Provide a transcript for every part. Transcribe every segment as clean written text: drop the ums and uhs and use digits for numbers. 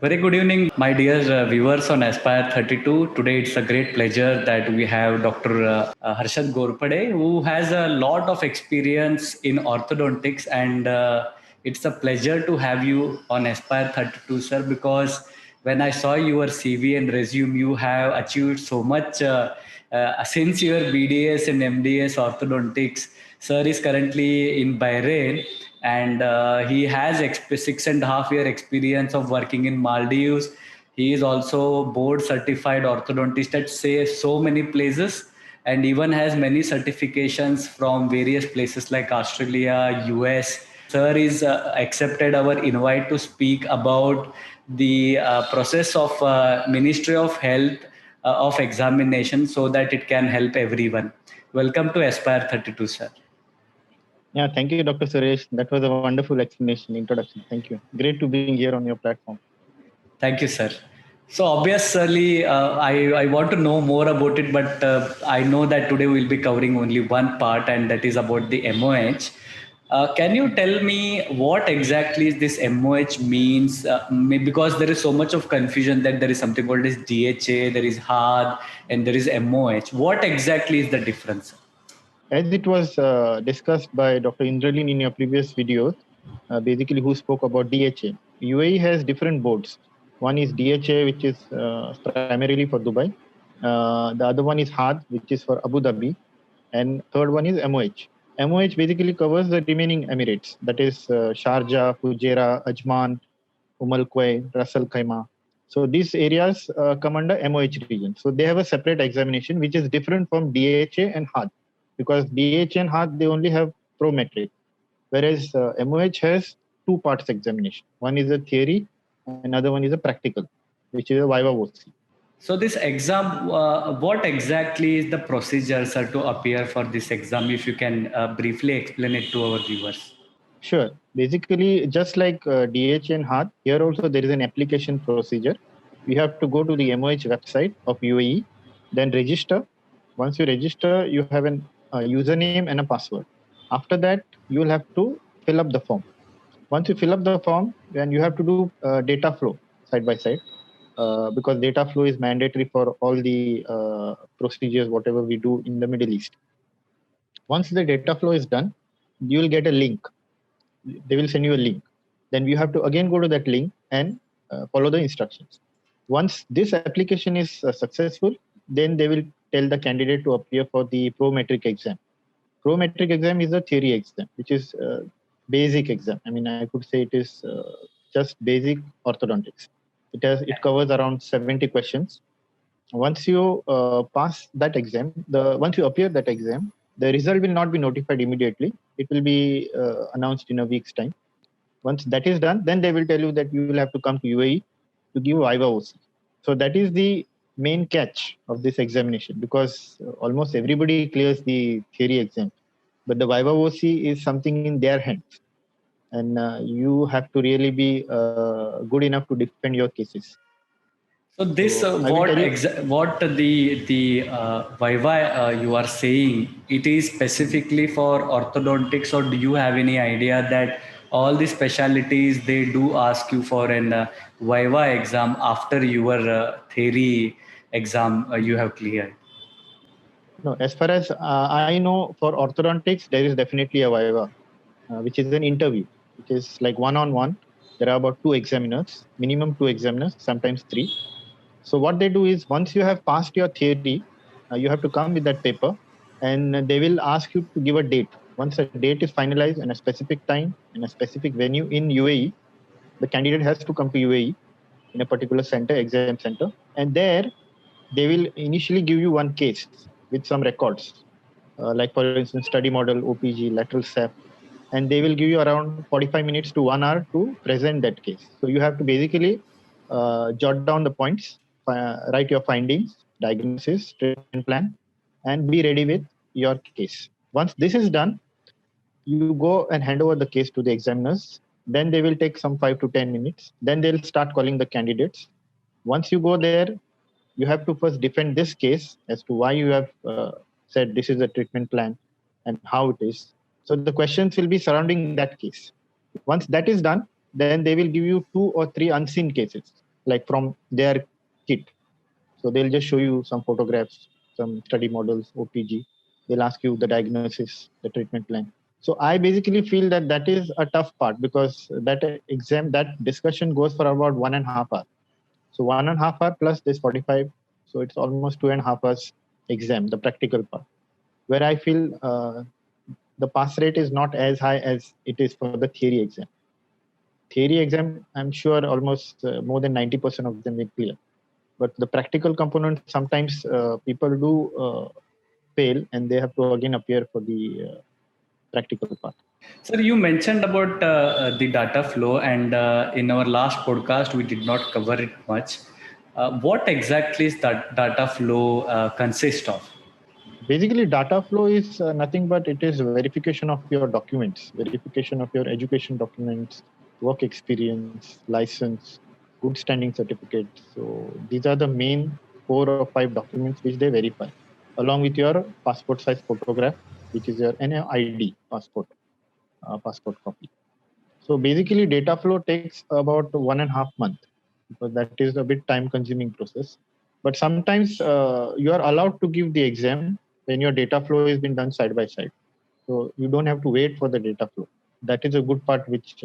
Very good evening, my dear viewers on Aspire 32. Today it's a great pleasure that we have Dr. Harshad Gorpade, who has a lot of experience in orthodontics, and it's a pleasure to have you on Aspire 32, sir, because when I saw your CV and resume, you have achieved so much since your BDS and MDS orthodontics. Sir is currently in Bahrain, and he has 6.5 year experience of working in Maldives. He is also board certified orthodontist at say so many places, and even has many certifications from various places like Australia, US. Sir is accepted our invite to speak about the process of Ministry of Health of examination so that it can help everyone. Welcome to Aspire 32, sir. Yeah, thank you, Dr. Suresh. That was a wonderful explanation, introduction. Thank you. Great to be here on your platform. Thank you, sir. So obviously, I want to know more about it, but I know that today we'll be covering only one part, and that is about the MOH. Can you tell me what exactly this MOH means? Because there is so much of confusion that there is something called as DHA, there is hard, and there is MOH. What exactly is the difference? As it was discussed by Dr. Indralin in your previous videos, basically who spoke about DHA. UAE has different boards. One is DHA, which is primarily for Dubai. The other one is HAD, which is for Abu Dhabi. And third one is MOH. MOH basically covers the remaining Emirates. That is Sharjah, Fujairah, Ajman, Umm Quay, Ras Al Khaimah. So these areas come under MOH region. So they have a separate examination, which is different from DHA and HAD, because DHA and HAD, they only have prometric, whereas MOH has two parts examination. One is a theory, another one is a practical, which is a Viva OC. So this exam, what exactly is the procedure, sir, to appear for this exam? If you can briefly explain it to our viewers. Sure. Basically, just like DH and HAD, here also there is an application procedure. You have to go to the MOH website of UAE, then register. Once you register, you have a username and a password. After that, you will have to fill up the form. Once you fill up the form, then you have to do data flow side by side, because data flow is mandatory for all the procedures, whatever we do in the Middle East. Once the data flow is done, you will get a link. They will send you a link. Then you have to again go to that link and follow the instructions. Once this application is successful, then they will tell the candidate to appear for the prometric exam. Prometric exam is a theory exam, which is basic exam. I mean, I could say it is just basic orthodontics. It covers around 70 questions. Once you pass that exam, once you appear that exam, the result will not be notified immediately. It will be announced in a week's time. Once that is done, then they will tell you that you will have to come to UAE to give Viva OC. So that is the main catch of this examination, because almost everybody clears the theory exam, but the Viva OC is something in their hands, and you have to really be good enough to defend your cases. So this, what the Viva you are saying, it is specifically for orthodontics, or do you have any idea that all the specialities they do ask you for an Viva exam after your theory exam you have cleared? No, as far as I know, for orthodontics, there is definitely a Viva, which is an interview, which is like one-on-one. There are about minimum two examiners, sometimes three. So what they do is, once you have passed your theory, you have to come with that paper, and they will ask you to give a date. Once a date is finalized and a specific time and a specific venue in UAE, the candidate has to come to UAE in a particular center, exam center, and there they will initially give you one case with some records, like for instance, study model, OPG, lateral SEP, and they will give you around 45 minutes to 1 hour to present that case. So you have to basically jot down the points, write your findings, diagnosis, treatment plan, and be ready with your case. Once this is done, you go and hand over the case to the examiners. Then they will take some 5 to 10 minutes. Then they'll start calling the candidates. Once you go there, you have to first defend this case as to why you have said this is a treatment plan and how it is. So the questions will be surrounding that case. Once that is done, then they will give you 2 or 3 unseen cases. like from their kit. So they'll just show you some photographs, some study models, OPG. They'll ask you the diagnosis, the treatment plan. So I basically feel that that is a tough part, because that discussion goes for about 1.5 hours. So 1.5 hour plus this 45. So it's almost 2.5 hours exam, the practical part, where I feel the pass rate is not as high as it is for the theory exam. Theory exam, I'm sure almost more than 90% of them will clear. But the practical component, sometimes people do fail, and they have to again appear for the practical part. Sir, you mentioned about the data flow, and in our last podcast, we did not cover it much. What exactly is that data flow consist of? Basically, data flow is nothing but it is verification of your documents, verification of your education documents, work experience, license, good standing certificate. So these are the main 4 or 5 documents which they verify, along with your passport size photograph, which is your NID passport copy. So basically, data flow takes about 1.5 months, because that is a bit time-consuming process. But sometimes you are allowed to give the exam when your data flow has been done side by side. So you don't have to wait for the data flow. That is a good part which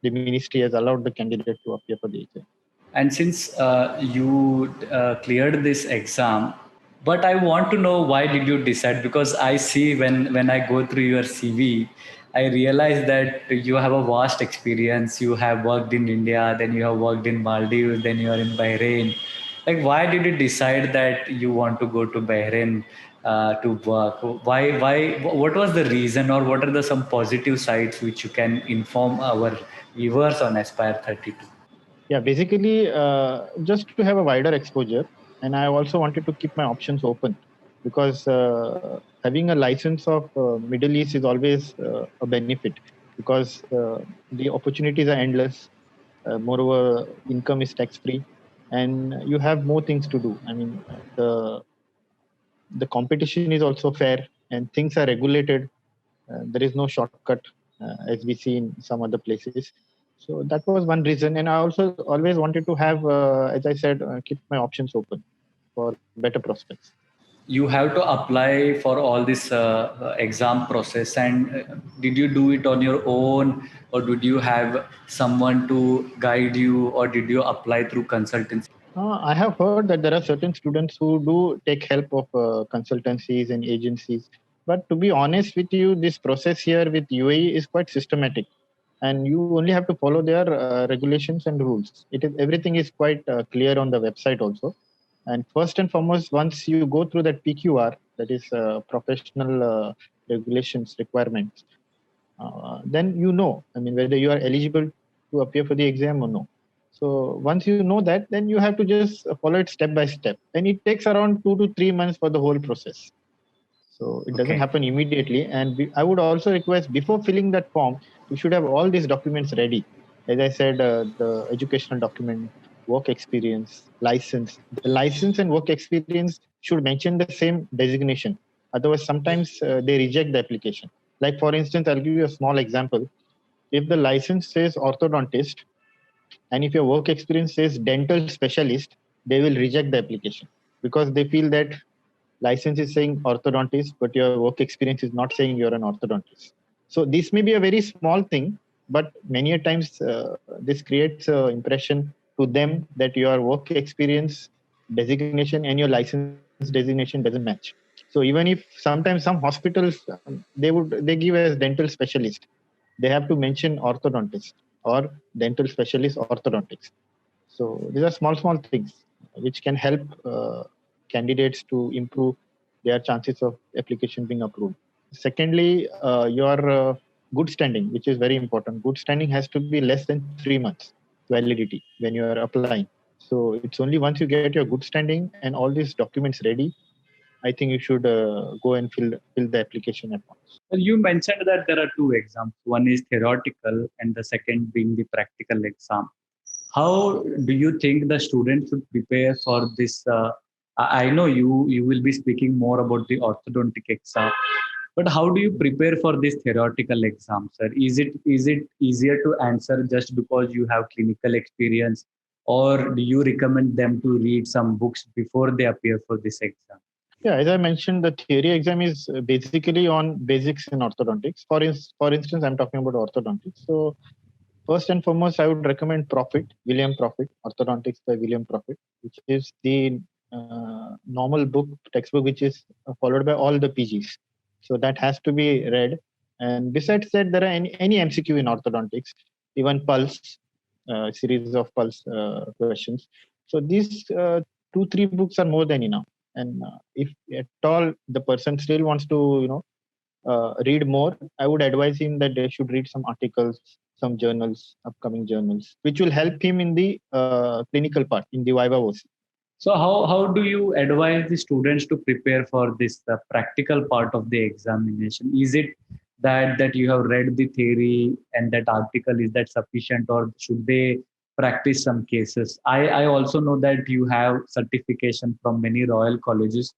the ministry has allowed the candidate to appear for the exam. And since you cleared this exam, but I want to know, why did you decide? Because I see when I go through your CV, I realize that you have a vast experience. You have worked in India, then you have worked in Maldives, then you are in Bahrain. Like, why did you decide that you want to go to Bahrain to work? Why? Why? What was the reason, or what are the some positive sides which you can inform our viewers on Aspire 32? Yeah, basically, just to have a wider exposure. And I also wanted to keep my options open, because having a license of Middle East is always a benefit, because the opportunities are endless. Moreover, income is tax free, and you have more things to do. I mean, the competition is also fair, and things are regulated. There is no shortcut, as we see in some other places. So that was one reason. And I also always wanted to have, as I said, keep my options open for better prospects. You have to apply for all this exam process, and did you do it on your own, or did you have someone to guide you, or did you apply through consultancy? I have heard that there are certain students who do take help of consultancies and agencies. But to be honest with you, this process here with UAE is quite systematic, and you only have to follow their regulations and rules. Everything is quite clear on the website also. And first and foremost, once you go through that PQR, that is professional regulations requirements, then you know, I mean, whether you are eligible to appear for the exam or no. So once you know that, then you have to just follow it step by step. And it takes around 2 to 3 months for the whole process. So it doesn't Okay. happen immediately. And I would also request, before filling that form, you should have all these documents ready. As I said, the educational document, work experience, license. The license and work experience should mention the same designation. Otherwise, sometimes they reject the application. Like, for instance, I'll give you a small example. If the license says orthodontist, and if your work experience says dental specialist, they will reject the application, because they feel that license is saying orthodontist, but your work experience is not saying you're an orthodontist. So this may be a very small thing, but many a times this creates an impression to them that your work experience designation and your license designation doesn't match. So even if sometimes some hospitals, they give as dental specialist, they have to mention orthodontist or dental specialist orthodontics. So these are small things which can help candidates to improve their chances of application being approved. Secondly, your good standing, which is very important. Good standing has to be less than 3 months validity when you are applying. So it's only once you get your good standing and all these documents ready, I think you should go and fill the application at once. Well, you mentioned that there are two exams. One is theoretical, and the second being the practical exam. How do you think the student should prepare for this? I know you will be speaking more about the orthodontic exam, but how do you prepare for this theoretical exam, sir? Is it easier to answer just because you have clinical experience, or do you recommend them to read some books before they appear for this exam? Yeah, as I mentioned, the theory exam is basically on basics in orthodontics. For instance, I'm talking about orthodontics. So first and foremost, I would recommend William Profit, Orthodontics by William Profit, which is the normal textbook, which is followed by all the PGs. So that has to be read. And besides that, there are any MCQ in orthodontics, even Pulse, series of Pulse questions. So these 2-3 books are more than enough. And if at all the person still wants to, read more, I would advise him that they should read some articles, some journals, upcoming journals, which will help him in the clinical part, in the Viva OC. So how do you advise the students to prepare for this practical part of the examination? Is it that you have read the theory and that article, is that sufficient, or should they practice some cases? I also know that you have certification from many royal colleges.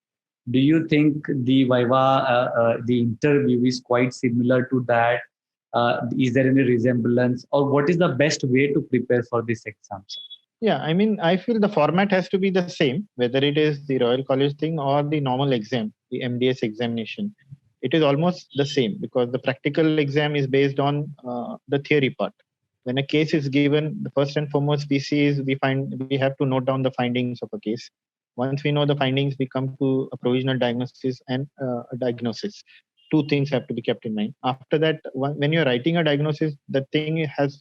Do you think the Viva, the interview is quite similar to that? Is there any resemblance, or what is the best way to prepare for this exam? Yeah, I mean, I feel the format has to be the same, whether it is the Royal College thing or the normal exam, the MDS examination. It is almost the same because the practical exam is based on the theory part. When a case is given, the first and foremost we see is we have to note down the findings of a case. Once we know the findings, we come to a provisional diagnosis and a diagnosis. Two things have to be kept in mind. After that, when you're writing a diagnosis, the thing has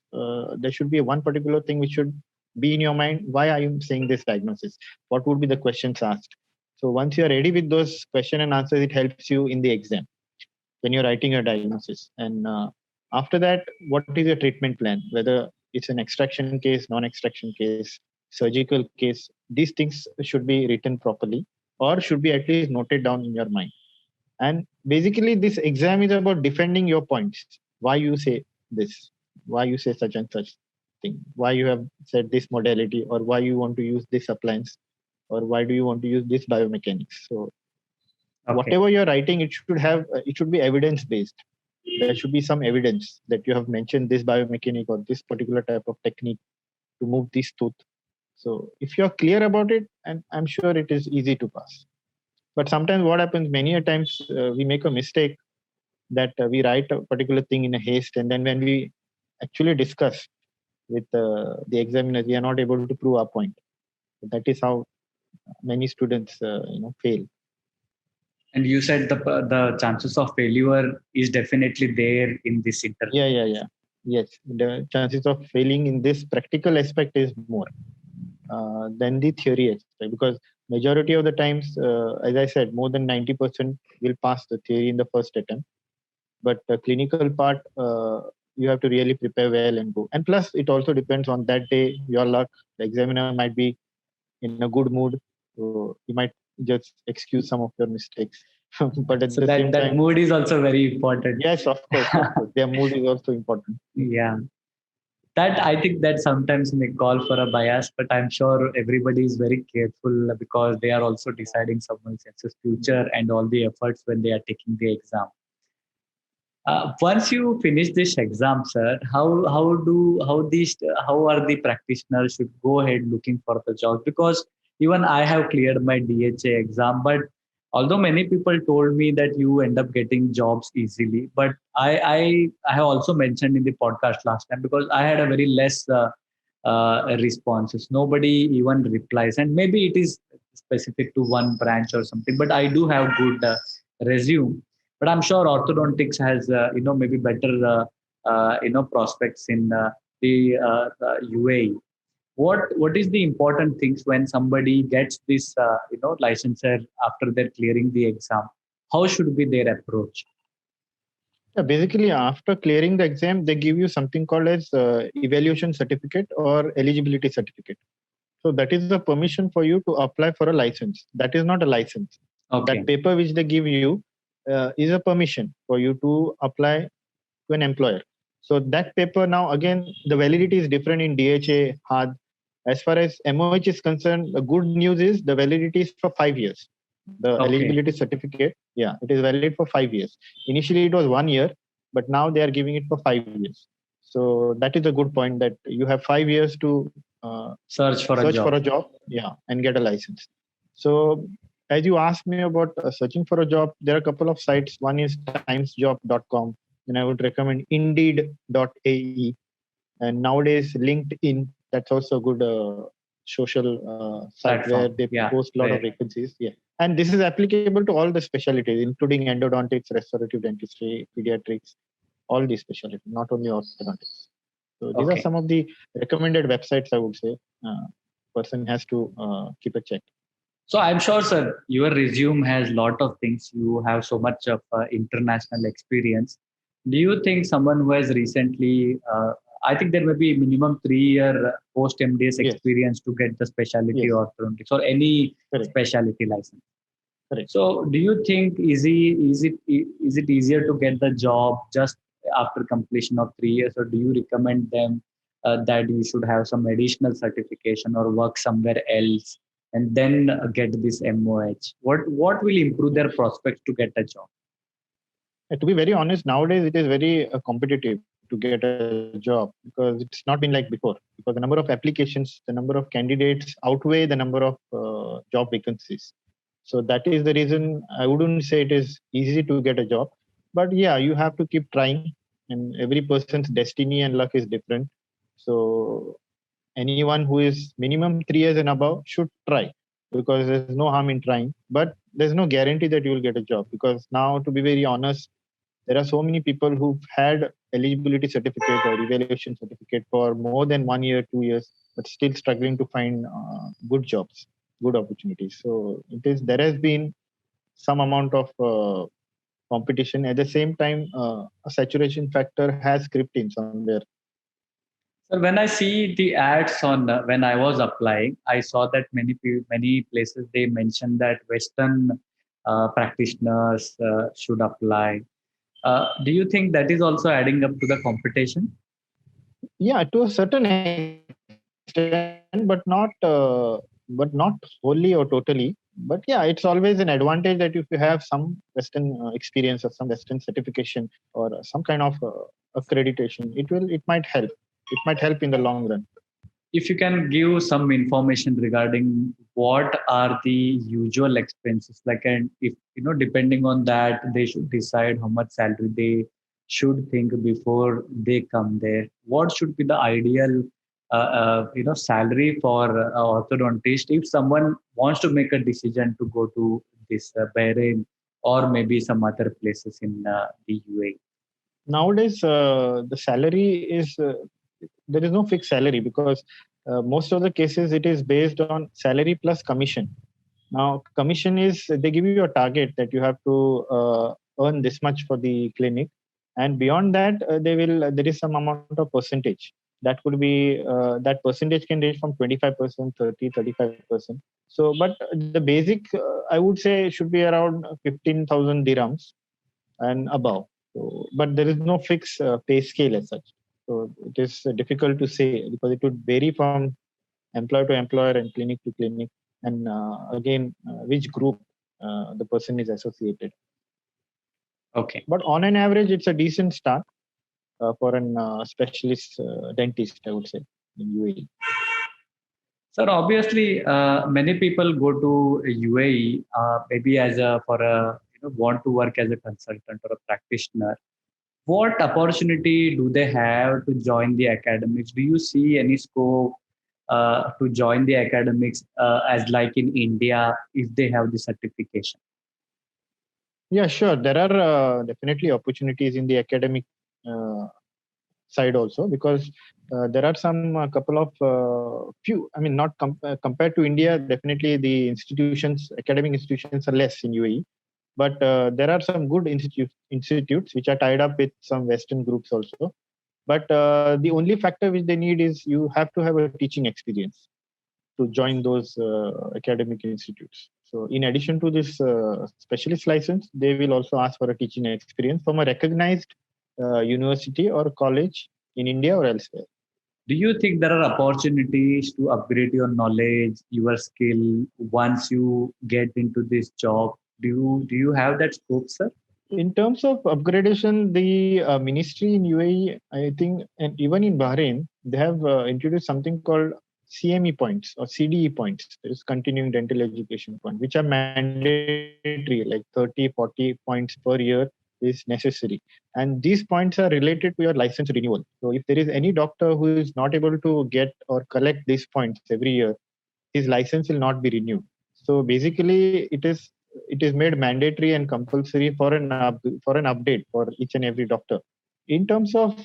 there should be one particular thing which should be in your mind. Why are you saying this diagnosis? What would be the questions asked? So once you are ready with those question and answers, it helps you in the exam when you're writing a diagnosis. And after that, what is your treatment plan? Whether it's an extraction case, non-extraction case, surgical case, these things should be written properly or should be at least noted down in your mind. And basically, this exam is about defending your points. Why you say this? Why you say such and such thing? Why you have said this modality, or why you want to use this appliance, or why do you want to use this biomechanics? So whatever you're writing, it should be evidence based. There should be some evidence that you have mentioned this biomechanic or this particular type of technique to move this tooth. So if you're clear about it, and I'm sure it is easy to pass. But sometimes what happens, many a times we make a mistake that we write a particular thing in a haste, and then when we actually discuss with the examiners, we are not able to prove our point. That is how many students fail. And you said the chances of failure is definitely there in this interview. Yeah. Yes, the chances of failing in this practical aspect is more than the theory aspect, because majority of the times, as I said, more than 90% will pass the theory in the first attempt. But the clinical part, you have to really prepare well and go. And plus, it also depends on that day, your luck. The examiner might be in a good mood, so he might just excuse some of your mistakes. But at So the same that time, mood is also very important. yes, of course, their mood is also important. Yeah. That I think that sometimes may call for a bias, but I'm sure everybody is very careful because they are also deciding someone else's future and all the efforts when they are taking the exam. Once you finish this exam, sir, how are the practitioners should go ahead looking for the job? Because even I have cleared my DHA exam, but although many people told me that you end up getting jobs easily, but I have also mentioned in the podcast last time, because I had a very less responses. Nobody even replies, and maybe it is specific to one branch or something. But I do have good resume, but I'm sure orthodontics has maybe better prospects in the UAE. What is the important things when somebody gets this licensure after they're clearing the exam? How should be their approach? Yeah, basically, after clearing the exam, they give you something called as evaluation certificate or eligibility certificate. So that is the permission for you to apply for a license. That is not a license. Okay. That paper which they give you is a permission for you to apply to an employer. So that paper now, again, the validity is different in DHA, HAD. As far as MOH is concerned, the good news is the validity is for 5 years. The Okay. eligibility certificate, yeah, it is valid for 5 years. Initially, it was 1 year, but now they are giving it for 5 years. So that is a good point, that you have 5 years to search for a job, and get a license. So as you asked me about searching for a job, there are a couple of sites. One is timesjob.com, and I would recommend indeed.ae, and nowadays LinkedIn. That's also a good social site where they post a lot of vacancies. Yeah, and this is applicable to all the specialties, including endodontics, restorative dentistry, pediatrics, all these specialties, not only orthodontics. So these are some of the recommended websites, I would say. Person has to keep a check. So I'm sure, sir, your resume has a lot of things. You have so much of international experience. Do you think someone who has recently, I think there may be minimum 3-year post MDS experience to get the specialty orthodontics or any specialty license? Correct. So do you think is it easier to get the job just after completion of 3 years, or do you recommend them that you should have some additional certification or work somewhere else and then get this MOH? What will improve their prospects to get a job? To be very honest, nowadays it is very competitive to get a job because it's not been like before. Because the number of applications, the number of candidates outweigh the number of job vacancies. So that is the reason I wouldn't say it is easy to get a job. But yeah, you have to keep trying, and every person's destiny and luck is different. So anyone who is minimum 3 years and above should try, because there's no harm in trying. But there's no guarantee that you will get a job, because now, to be very honest, there are so many people who've had eligibility certificate or evaluation certificate for more than 1 year, 2 years, but still struggling to find good jobs, good opportunities. So there has been some amount of competition. At the same time, a saturation factor has crept in somewhere. So when I see the ads on when I was applying, I saw that many places they mentioned that Western practitioners should apply. Do you think that is also adding up to the competition? Yeah, to a certain extent, but not wholly or totally. But yeah, it's always an advantage that if you have some Western experience or some Western certification or some kind of accreditation, it might help. It might help in the long run. If you can give some information regarding what are the usual expenses, like, and if depending on that they should decide how much salary they should think before they come there. What should be the ideal salary for orthodontist if someone wants to make a decision to go to this Bahrain or maybe some other places in the UAE? Nowadays, the salary is there is no fixed salary, because most of the cases it is based on salary plus commission. Now, commission is they give you a target that you have to earn this much for the clinic, and beyond that, there is some amount of percentage. That could be that percentage can range from 25%, 30, 35%. So, but the basic I would say should be around 15,000 dirhams and above. So, but there is no fixed pay scale as such. So it is difficult to say, because it would vary from employer to employer and clinic to clinic, and again, which group the person is associated. Okay. But on an average, it's a decent start for an specialist dentist, I would say, in UAE. Sir, obviously, many people go to UAE maybe as want to work as a consultant or a practitioner. What opportunity do they have to join the academics? Do you see any scope to join the academics as like in India if they have the certification? Yeah, sure. There are definitely opportunities in the academic side also, because there are some couple of few. I mean, not compared to India. Definitely, the academic institutions are less in UAE, but there are some good institutes which are tied up with some Western groups also. But the only factor which they need is you have to have a teaching experience to join those academic institutes. So in addition to this specialist license, they will also ask for a teaching experience from a recognized university or college in India or elsewhere. Do you think there are opportunities to upgrade your knowledge, your skill once you get into this job? Do you have that scope, sir? In terms of upgradation, the ministry in UAE, I think, and even in Bahrain, they have introduced something called CME points or CDE points. There is continuing dental education point, which are mandatory, like 30, 40 points per year is necessary. And these points are related to your license renewal. So if there is any doctor who is not able to get or collect these points every year, his license will not be renewed. So basically, it is made mandatory and compulsory for an update for each and every doctor. In terms of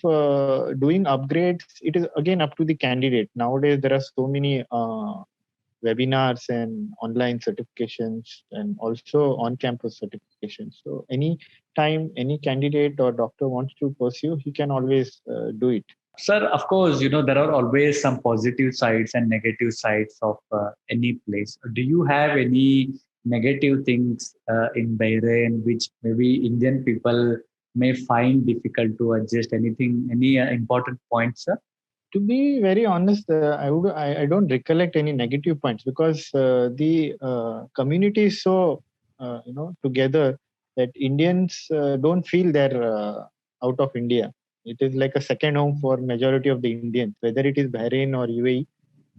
doing upgrades, it is again up to the candidate. Nowadays, there are so many webinars and online certifications and also on-campus certifications. So any time any candidate or doctor wants to pursue, he can always do it. Sir, of course, there are always some positive sides and negative sides of any place. Do you have any negative things in Bahrain which maybe Indian people may find difficult to adjust? Anything, any important points, sir? To be very honest, I don't recollect any negative points because the community is so together that Indians don't feel they're out of India. It is like a second home for majority of the Indians, whether it is Bahrain or UAE.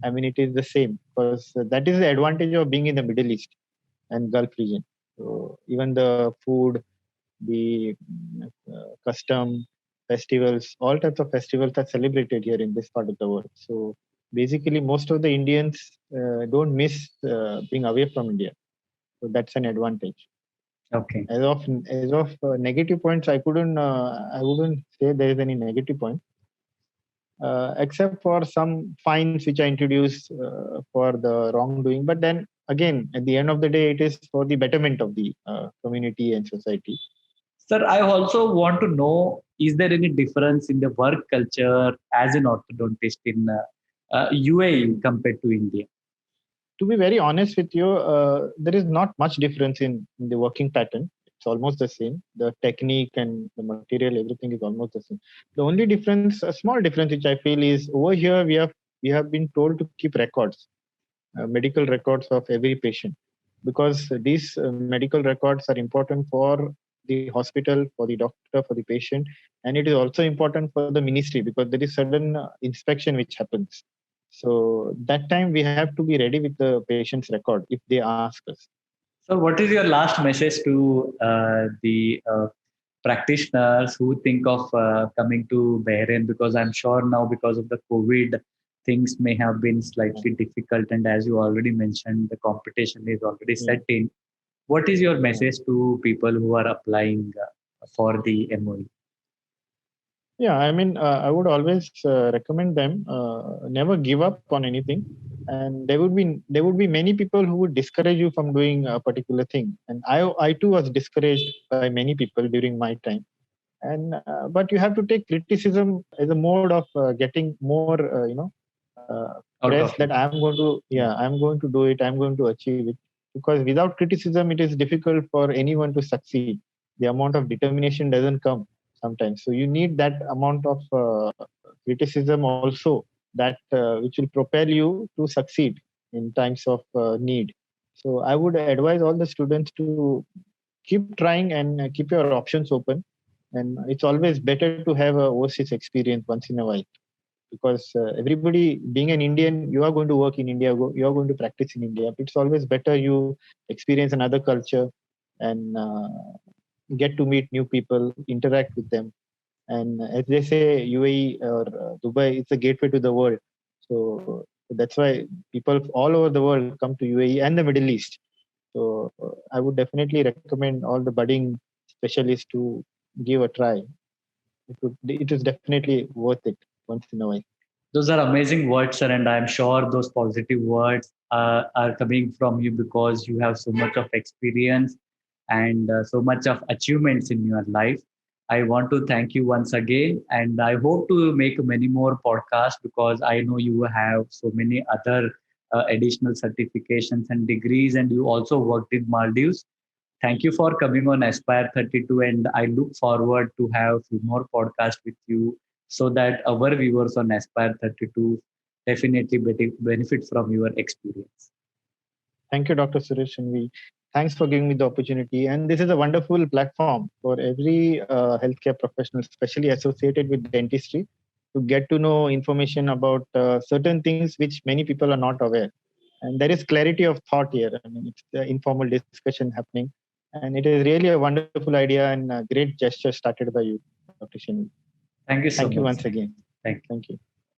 I mean, it is the same because that is the advantage of being in the Middle East and Gulf region. So even the food, the custom, festivals, all types of festivals are celebrated here in this part of the world. So basically, most of the Indians don't miss being away from India. So that's an advantage. Okay. As of negative points, I wouldn't say there is any negative point, except for some fines which are introduced for the wrongdoing. But then again, at the end of the day, it is for the betterment of the community and society. Sir, I also want to know, is there any difference in the work culture as an orthodontist in UAE compared to India? To be very honest with you, there is not much difference in the working pattern. It's almost the same. The technique and the material, everything is almost the same. The only difference, a small difference, which I feel is over here we have been told to keep records, medical records of every patient, because these medical records are important for the hospital, for the doctor, for the patient, and it is also important for the ministry because there is sudden inspection which happens. So that time we have to be ready with the patient's record if they ask us. So, what is your last message to the practitioners who think of coming to Bahrain? Because I'm sure now, because of the COVID, things may have been slightly difficult. And as you already mentioned, the competition is already set in. What is your message to people who are applying for the MOE? Yeah, I mean, I would always recommend them never give up on anything, and there would be many people who would discourage you from doing a particular thing, and I too was discouraged by many people during my time, and but you have to take criticism as a mode of getting more Out press of that it. I'm going to do it, I'm going to achieve it, because without criticism it is difficult for anyone to succeed. The amount of determination doesn't come sometimes, so you need that amount of criticism also, that which will propel you to succeed in times of need. So I would advise all the students to keep trying and keep your options open, and it's always better to have a overseas experience once in a while, because everybody, being an Indian, you are going to work in India, you are going to practice in India. It's always better you experience another culture and get to meet new people, interact with them. And as they say, UAE or Dubai, it's a gateway to the world. So that's why people all over the world come to UAE and the Middle East. So I would definitely recommend all the budding specialists to give a try. It is definitely worth it once in a while. Those are amazing words, sir, and I'm sure those positive words are coming from you because you have so much of experience and so much of achievements in your life. I want to thank you once again, and I hope to make many more podcasts because I know you have so many other additional certifications and degrees, and you also worked in Maldives. Thank you for coming on Aspire 32, and I look forward to have a few more podcasts with you so that our viewers on Aspire 32 definitely benefit from your experience. Thank you, Dr. Suresh Shenvi. Thanks for giving me the opportunity. And this is a wonderful platform for every healthcare professional, especially associated with dentistry, to get to know information about certain things which many people are not aware. And there is clarity of thought here. I mean, it's the informal discussion happening. And it is really a wonderful idea and a great gesture started by you, Dr. Shenvi. Thank you so Thank you much. once again. Thank you. Thank you.